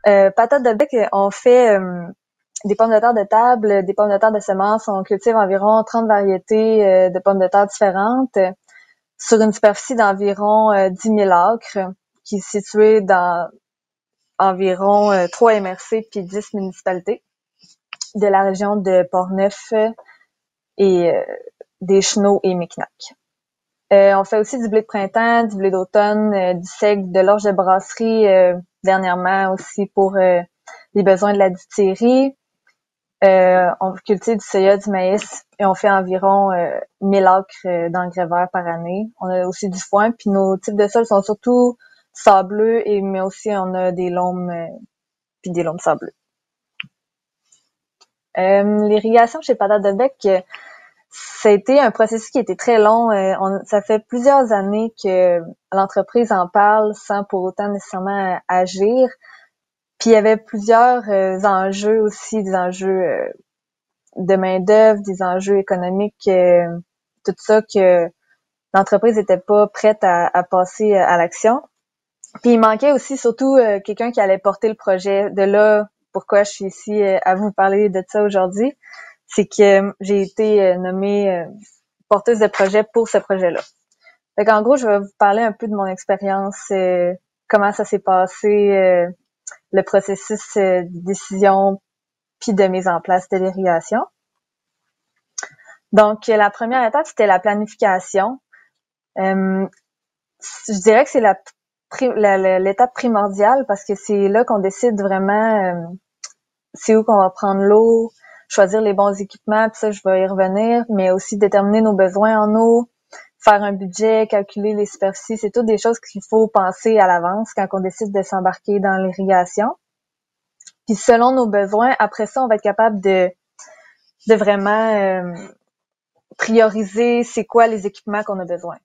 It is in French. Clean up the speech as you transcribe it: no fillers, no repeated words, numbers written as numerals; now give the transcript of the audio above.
Patates de bec, on fait des pommes de terre de table, des pommes de terre de semences. On cultive environ 30 variétés de pommes de terre différentes sur une superficie d'environ 10 000 acres qui est située dans environ 3 MRC puis 10 municipalités de la région de Portneuf et des Chenaux et Micmac. On fait aussi du blé de printemps, du blé d'automne, du seigle, de l'orge de brasserie dernièrement aussi pour les besoins de la distillerie. On cultive du soya, du maïs et on fait environ 1000 acres d'engrais verts par année. On a aussi du foin, puis nos types de sols sont surtout sableux, mais aussi on a des loams puis des loams sableux. L'irrigation chez Patates de Bec, ça a été un processus qui a été très long. Ça fait plusieurs années que l'entreprise en parle sans pour autant nécessairement agir. Puis il y avait plusieurs enjeux aussi, des enjeux de main-d'œuvre, des enjeux économiques, tout ça que l'entreprise n'était pas prête à passer à l'action. Puis il manquait aussi surtout quelqu'un qui allait porter le projet. De là, pourquoi je suis ici à vous parler de ça aujourd'hui, c'est que j'ai été nommée porteuse de projet pour ce projet-là. Fait qu'en gros, je vais vous parler un peu de mon expérience, comment ça s'est passé, le processus de décision, puis de mise en place de l'irrigation. Donc, la première étape, c'était la planification. Je dirais que c'est l'étape primordiale parce que c'est là qu'on décide vraiment c'est où qu'on va prendre l'eau, choisir les bons équipements, puis ça, je vais y revenir, mais aussi déterminer nos besoins en eau, faire un budget, calculer les superficies, c'est toutes des choses qu'il faut penser à l'avance quand on décide de s'embarquer dans l'irrigation. Puis selon nos besoins, après ça, on va être capable de vraiment prioriser c'est quoi les équipements qu'on a besoin.